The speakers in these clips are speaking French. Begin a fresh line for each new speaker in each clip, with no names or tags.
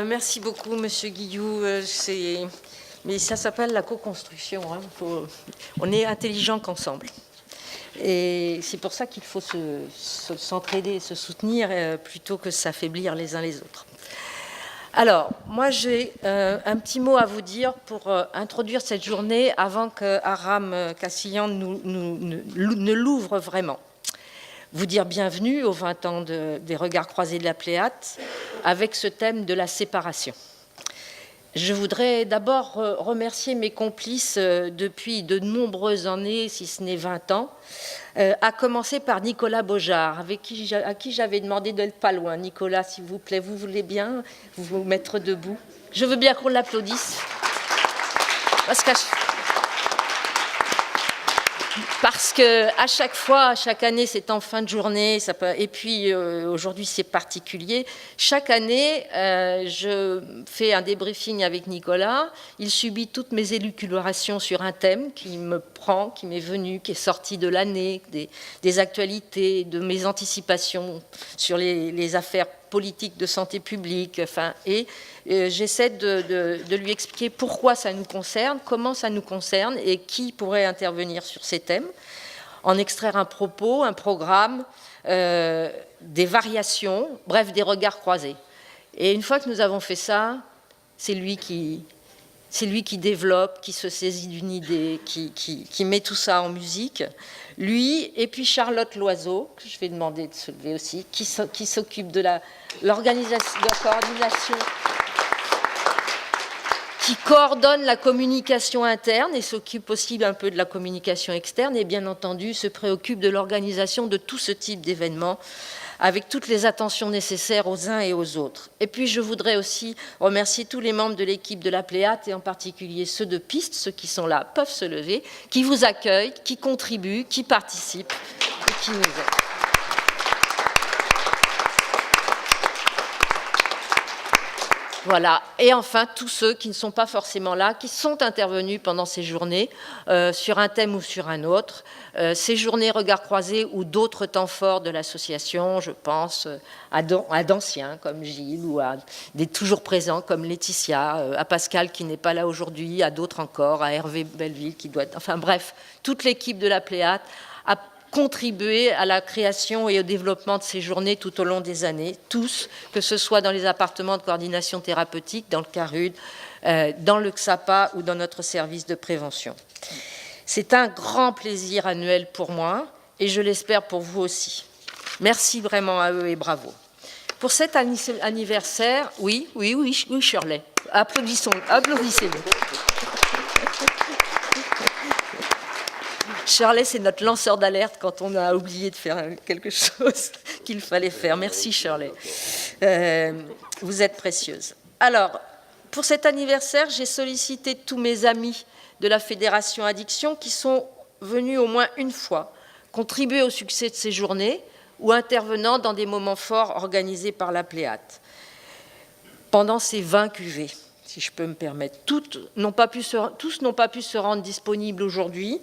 Merci beaucoup, Monsieur Guillou. Mais ça s'appelle la co-construction. Hein. On est intelligent qu'ensemble. Et c'est pour ça qu'il faut s'entraider, se soutenir plutôt que s'affaiblir les uns les autres. Alors, moi j'ai un petit mot à vous dire pour introduire cette journée avant que Aram Kassian ne l'ouvre vraiment. Vous dire bienvenue aux 20 ans des Regards croisés de la Pléiade avec ce thème de la séparation. Je voudrais d'abord remercier mes complices depuis de nombreuses années, si ce n'est 20 ans, à commencer par Nicolas Beaujard, à qui j'avais demandé d'être pas loin. Nicolas, s'il vous plaît, vous voulez bien vous mettre debout? Je veux bien qu'on l'applaudisse. Parce qu'à chaque fois, chaque année, c'est en fin de journée, et puis aujourd'hui c'est particulier. Chaque année, je fais un débriefing avec Nicolas. Il subit toutes mes élucubrations sur un thème qui me prend, qui m'est venu, qui est sorti de l'année, des actualités, de mes anticipations sur les affaires politiques de santé publique, et j'essaie de lui expliquer pourquoi ça nous concerne, comment ça nous concerne et qui pourrait intervenir sur ces thèmes, en extraire un propos, un programme, des variations, bref, des regards croisés. Et une fois que nous avons fait ça, c'est lui qui développe, qui se saisit d'une idée, qui met tout ça en musique. Lui, et puis Charlotte Loiseau, que je vais demander de se lever aussi, qui s'occupe de l'organisation, de la coordination, qui coordonne la communication interne et s'occupe aussi un peu de la communication externe et bien entendu se préoccupe de l'organisation de tout ce type d'événements avec toutes les attentions nécessaires aux uns et aux autres. Et puis je voudrais aussi remercier tous les membres de l'équipe de la Pléiade et en particulier ceux de Piste, ceux qui sont là peuvent se lever, qui vous accueillent, qui contribuent, qui participent et qui nous aident. Voilà. Et enfin, tous ceux qui ne sont pas forcément là, qui sont intervenus pendant ces journées, sur un thème ou sur un autre, ces journées regards croisés ou d'autres temps forts de l'association, je pense à d'anciens comme Gilles ou à des toujours présents comme Laetitia, à Pascal qui n'est pas là aujourd'hui, à d'autres encore, à Hervé Belleville qui doit être... Enfin bref, toute l'équipe de la Pléiade a contribuer à la création et au développement de ces journées tout au long des années, tous, que ce soit dans les appartements de coordination thérapeutique, dans le CARUD, dans le XAPA ou dans notre service de prévention. C'est un grand plaisir annuel pour moi et je l'espère pour vous aussi. Merci vraiment à eux et bravo. Pour cet anniversaire, oui, Shirley, applaudissez-le. Shirley, c'est notre lanceur d'alerte quand on a oublié de faire quelque chose qu'il fallait faire. Merci Shirley. Vous êtes précieuse. Alors, pour cet anniversaire, j'ai sollicité tous mes amis de la Fédération Addiction qui sont venus au moins une fois contribuer au succès de ces journées ou intervenant dans des moments forts organisés par la Pléiade. Pendant ces 20 cuvées, si je peux me permettre, tous n'ont pas pu se rendre disponibles aujourd'hui,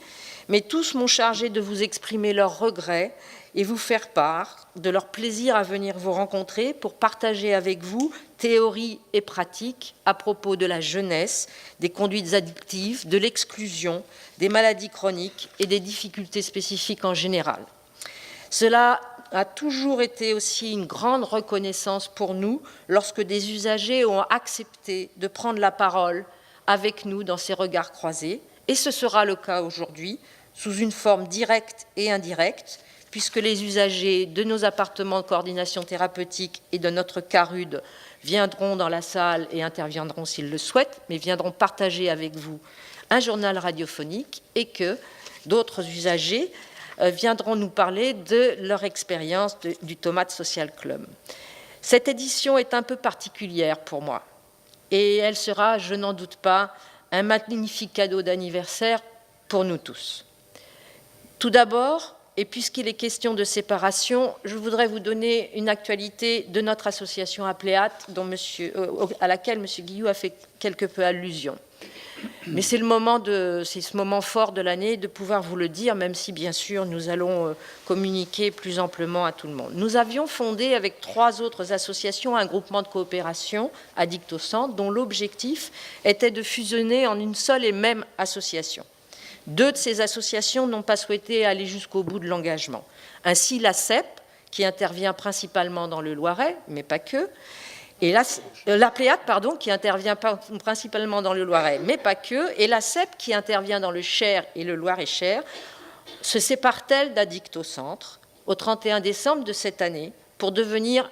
mais tous m'ont chargé de vous exprimer leurs regrets et vous faire part de leur plaisir à venir vous rencontrer pour partager avec vous théorie et pratique à propos de la jeunesse, des conduites addictives, de l'exclusion, des maladies chroniques et des difficultés spécifiques en général. Cela a toujours été aussi une grande reconnaissance pour nous lorsque des usagers ont accepté de prendre la parole avec nous dans ces regards croisés, et ce sera le cas aujourd'hui, sous une forme directe et indirecte, puisque les usagers de nos appartements de coordination thérapeutique et de notre CARUD viendront dans la salle et interviendront s'ils le souhaitent, mais viendront partager avec vous un journal radiophonique et que d'autres usagers viendront nous parler de leur expérience du Tomate Social Club. Cette édition est un peu particulière pour moi et elle sera, je n'en doute pas, un magnifique cadeau d'anniversaire pour nous tous. Tout d'abord, et puisqu'il est question de séparation, je voudrais vous donner une actualité de notre association à Pléiade, à laquelle M. Guillou a fait quelque peu allusion. Mais c'est ce moment fort de l'année de pouvoir vous le dire, même si bien sûr nous allons communiquer plus amplement à tout le monde. Nous avions fondé avec 3 autres associations un groupement de coopération, Addictocentre, dont l'objectif était de fusionner en une seule et même association. 2 de ces associations n'ont pas souhaité aller jusqu'au bout de l'engagement. Ainsi, la CEP, qui intervient principalement dans le Loiret, mais pas que, et la Pléiade, qui intervient principalement dans le Loiret, mais pas que, et la CEP, qui intervient dans le Cher et le Loir-et-Cher, se sépare-t-elle d'Addictocentre au 31 décembre de cette année pour devenir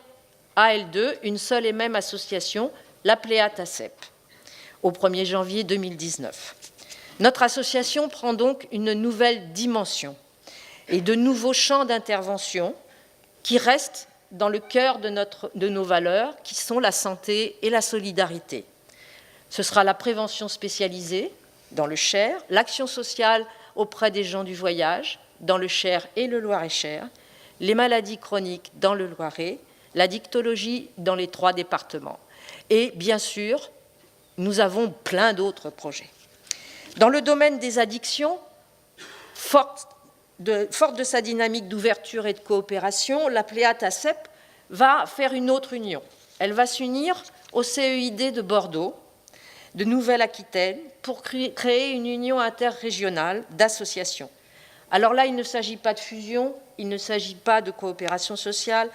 AL2, une seule et même association, la Pléiade-ACEP, au 1er janvier 2019. Notre association prend donc une nouvelle dimension et de nouveaux champs d'intervention qui restent dans le cœur de nos valeurs, qui sont la santé et la solidarité. Ce sera la prévention spécialisée dans le Cher, l'action sociale auprès des gens du voyage dans le Cher et le Loir-et-Cher, les maladies chroniques dans le Loiret, la dictologie dans les 3 départements. Et bien sûr, nous avons plein d'autres projets. Dans le domaine des addictions, forte de sa dynamique d'ouverture et de coopération, la Pléiade-ACEP va faire une autre union. Elle va s'unir au CEID de Bordeaux, de Nouvelle-Aquitaine, pour créer une union interrégionale d'associations. Alors là, il ne s'agit pas de fusion, il ne s'agit pas de coopération sociale,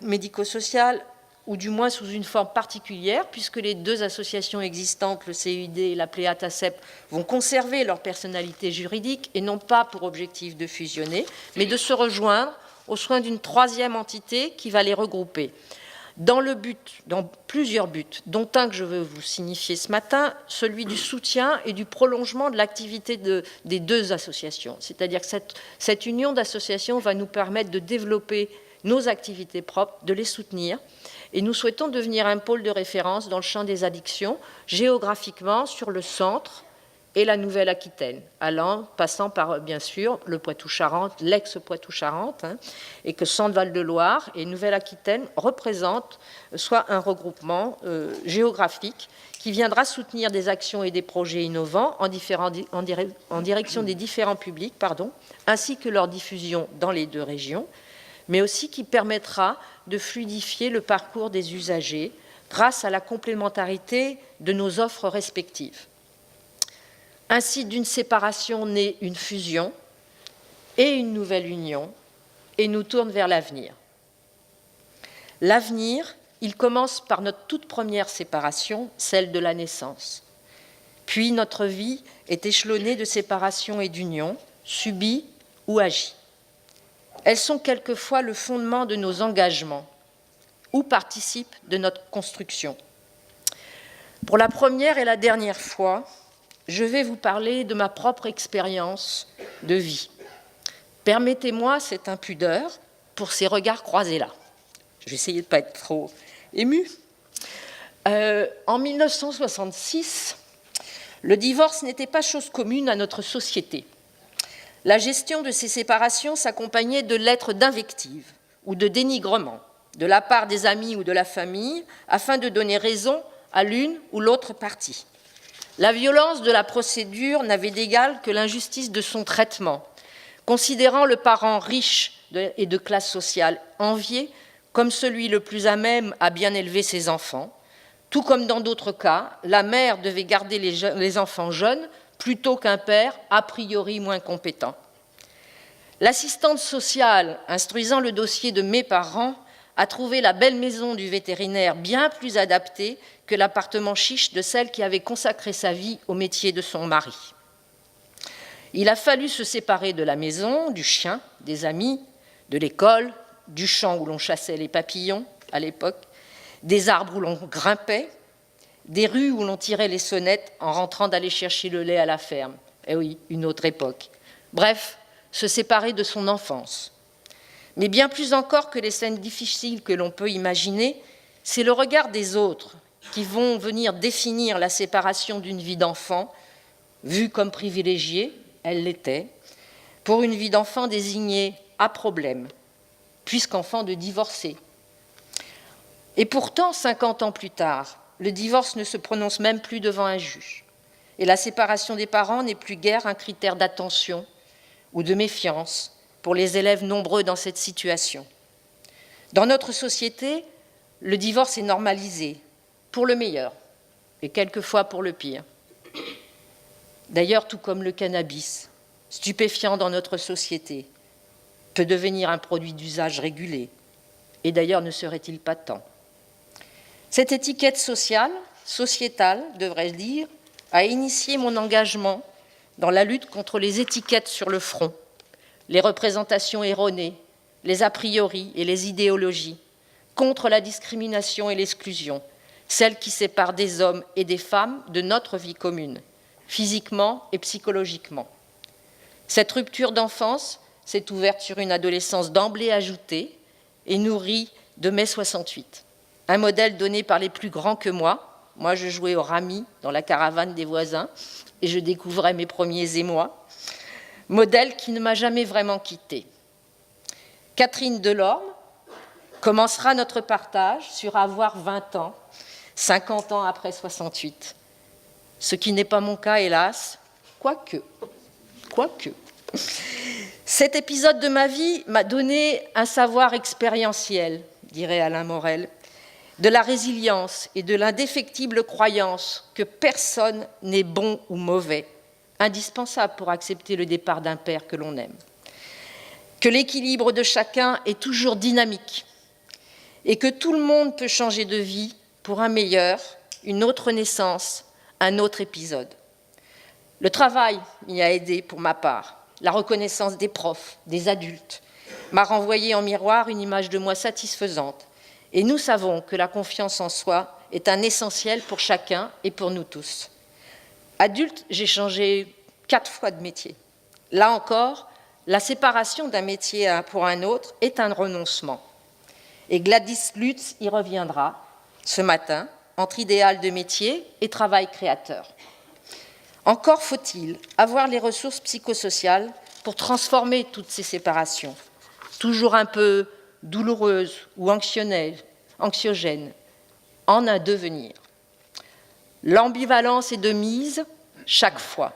médico-sociale, ou du moins sous une forme particulière, puisque les 2 associations existantes, le CEID et la Pléiade-ACEP, vont conserver leur personnalité juridique et n'ont pas pour objectif de fusionner, mais de se rejoindre au sein d'une 3e entité qui va les regrouper. Dans plusieurs buts, dont un que je veux vous signifier ce matin, celui du soutien et du prolongement de l'activité des 2 associations. C'est-à-dire que cette union d'associations va nous permettre de développer nos activités propres, de les soutenir. Et nous souhaitons devenir un pôle de référence dans le champ des addictions, géographiquement sur le centre et la Nouvelle-Aquitaine, passant par, bien sûr, le Poitou-Charentes, l'ex-Poitou-Charentes, et que Centre-Val-de-Loire et Nouvelle-Aquitaine représentent, soit un regroupement géographique qui viendra soutenir des actions et des projets innovants en direction des différents publics, ainsi que leur diffusion dans les 2 régions, mais aussi qui permettra de fluidifier le parcours des usagers grâce à la complémentarité de nos offres respectives. Ainsi, d'une séparation naît une fusion et une nouvelle union, et nous tourne vers l'avenir. L'avenir, il commence par notre toute première séparation, celle de la naissance. Puis notre vie est échelonnée de séparation et d'union, subie ou agie. Elles sont quelquefois le fondement de nos engagements ou participent de notre construction. Pour la première et la dernière fois, je vais vous parler de ma propre expérience de vie. Permettez-moi cette impudeur pour ces regards croisés-là. Je vais essayer de ne pas être trop émue. En 1966, le divorce n'était pas chose commune à notre société. La gestion de ces séparations s'accompagnait de lettres d'invective ou de dénigrement de la part des amis ou de la famille afin de donner raison à l'une ou l'autre partie. La violence de la procédure n'avait d'égal que l'injustice de son traitement, considérant le parent riche et de classe sociale envié comme celui le plus à même à bien élever ses enfants, tout comme dans d'autres cas, la mère devait garder les enfants jeunes plutôt qu'un père a priori moins compétent. L'assistante sociale instruisant le dossier de mes parents a trouvé la belle maison du vétérinaire bien plus adaptée que l'appartement chiche de celle qui avait consacré sa vie au métier de son mari. Il a fallu se séparer de la maison, du chien, des amis, de l'école, du champ où l'on chassait les papillons à l'époque, des arbres où l'on grimpait, des rues où l'on tirait les sonnettes en rentrant d'aller chercher le lait à la ferme. Eh oui, une autre époque. Bref, se séparer de son enfance. Mais bien plus encore que les scènes difficiles que l'on peut imaginer, c'est le regard des autres qui vont venir définir la séparation d'une vie d'enfant, vue comme privilégiée, elle l'était, pour une vie d'enfant désignée à problème, puisqu'enfant de divorcé. Et pourtant, 50 ans plus tard, le divorce ne se prononce même plus devant un juge. et la séparation des parents n'est plus guère un critère d'attention ou de méfiance pour les élèves nombreux dans cette situation. Dans notre société, le divorce est normalisé, pour le meilleur, et quelquefois pour le pire. D'ailleurs, tout comme le cannabis, stupéfiant dans notre société, peut devenir un produit d'usage régulé. Et d'ailleurs, ne serait-il pas temps? Cette étiquette sociétale, devrais-je dire, a initié mon engagement dans la lutte contre les étiquettes sur le front, les représentations erronées, les a priori et les idéologies, contre la discrimination et l'exclusion, celles qui séparent des hommes et des femmes de notre vie commune, physiquement et psychologiquement. Cette rupture d'enfance s'est ouverte sur une adolescence d'emblée ajoutée et nourrie de mai 68. Un modèle donné par les plus grands que moi. Moi, je jouais au rami dans la caravane des voisins et je découvrais mes premiers émois. Modèle qui ne m'a jamais vraiment quittée. Catherine Delorme commencera notre partage sur avoir 20 ans, 50 ans après 68. Ce qui n'est pas mon cas, hélas, quoique. Cet épisode de ma vie m'a donné un savoir expérientiel, dirait Alain Morel, de la résilience et de l'indéfectible croyance que personne n'est bon ou mauvais, indispensable pour accepter le départ d'un père que l'on aime, que l'équilibre de chacun est toujours dynamique et que tout le monde peut changer de vie pour un meilleur, une autre naissance, un autre épisode. Le travail m'y a aidé pour ma part. La reconnaissance des profs, des adultes, m'a renvoyé en miroir une image de moi satisfaisante. Et nous savons que la confiance en soi est un essentiel pour chacun et pour nous tous. Adulte, j'ai changé 4 fois de métier. Là encore, la séparation d'un métier pour un autre est un renoncement. Et Gladys Lutz y reviendra ce matin, entre idéal de métier et travail créateur. Encore faut-il avoir les ressources psychosociales pour transformer toutes ces séparations, toujours un peu douloureuses ou anxiogènes, en un devenir. L'ambivalence est de mise chaque fois.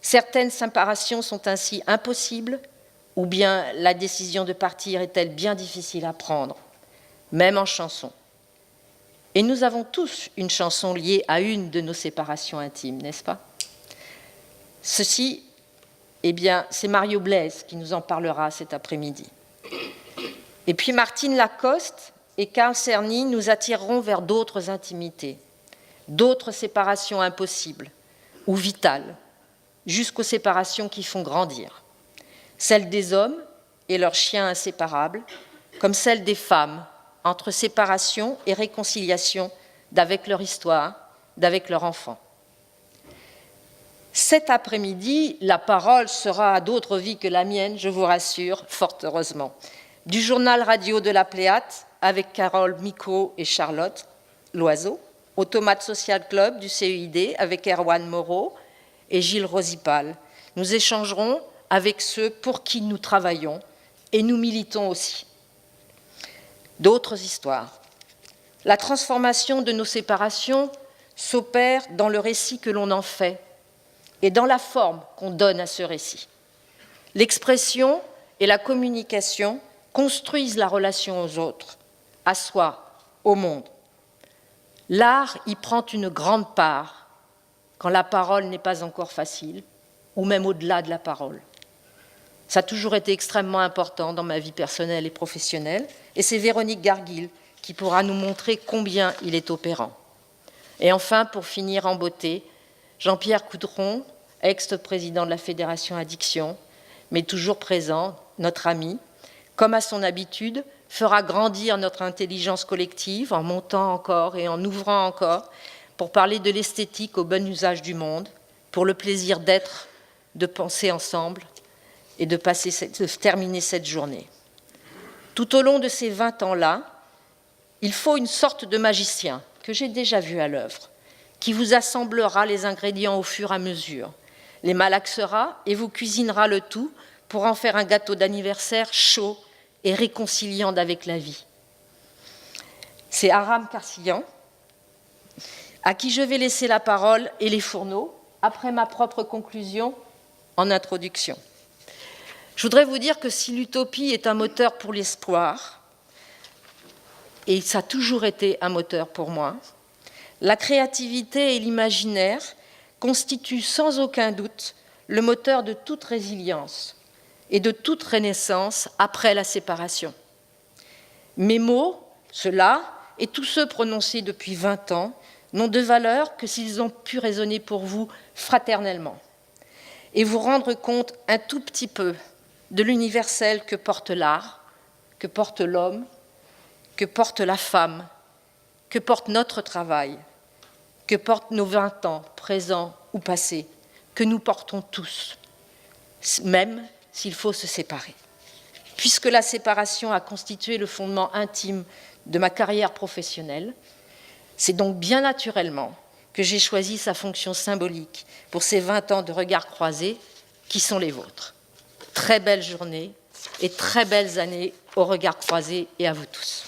Certaines séparations sont ainsi impossibles, ou bien la décision de partir est-elle bien difficile à prendre, même en chanson. Et nous avons tous une chanson liée à une de nos séparations intimes, n'est-ce pas? Ceci, eh bien, c'est Mario Blaise qui nous en parlera cet après-midi. Et puis Martine Lacoste et Carl Cerny nous attireront vers d'autres intimités, d'autres séparations impossibles ou vitales, jusqu'aux séparations qui font grandir. Celles des hommes et leurs chiens inséparables, comme celles des femmes, entre séparation et réconciliation d'avec leur histoire, d'avec leur enfant. Cet après-midi, la parole sera à d'autres vies que la mienne, je vous rassure, fort heureusement. Du journal radio de la Pléiade, avec Carole Micot et Charlotte Loiseau, au Tomate Social Club du CEID, avec Erwan Moreau et Gilles Rosipal. Nous échangerons avec ceux pour qui nous travaillons et nous militons aussi. D'autres histoires. La transformation de nos séparations s'opère dans le récit que l'on en fait et dans la forme qu'on donne à ce récit. L'expression et la communication construisent la relation aux autres, à soi, au monde. L'art y prend une grande part quand la parole n'est pas encore facile, ou même au-delà de la parole. Ça a toujours été extrêmement important dans ma vie personnelle et professionnelle, et c'est Véronique Garguil qui pourra nous montrer combien il est opérant. Et enfin, pour finir en beauté, Jean-Pierre Coudron, ex-président de la Fédération Addiction, mais toujours présent, notre ami, comme à son habitude, fera grandir notre intelligence collective en montant encore et en ouvrant encore pour parler de l'esthétique au bon usage du monde, pour le plaisir d'être, de penser ensemble et de terminer cette journée. Tout au long de ces 20 ans-là, il faut une sorte de magicien que j'ai déjà vu à l'œuvre, qui vous assemblera les ingrédients au fur et à mesure, les malaxera et vous cuisinera le tout pour en faire un gâteau d'anniversaire chaud et réconciliant avec la vie. C'est Aram Karsilian, à qui je vais laisser la parole et les fourneaux, après ma propre conclusion, en introduction. Je voudrais vous dire que si l'utopie est un moteur pour l'espoir, et ça a toujours été un moteur pour moi, la créativité et l'imaginaire constituent sans aucun doute le moteur de toute résilience et de toute renaissance après la séparation. Mes mots, ceux-là, et tous ceux prononcés depuis 20 ans, n'ont de valeur que s'ils ont pu résonner pour vous fraternellement et vous rendre compte un tout petit peu de l'universel que porte l'art, que porte l'homme, que porte la femme, que porte notre travail, que portent nos 20 ans, présents ou passés, que nous portons tous, même s'il faut se séparer. Puisque la séparation a constitué le fondement intime de ma carrière professionnelle, c'est donc bien naturellement que j'ai choisi sa fonction symbolique pour ces 20 ans de regards croisés qui sont les vôtres. Très belle journée et très belles années aux regards croisés et à vous tous.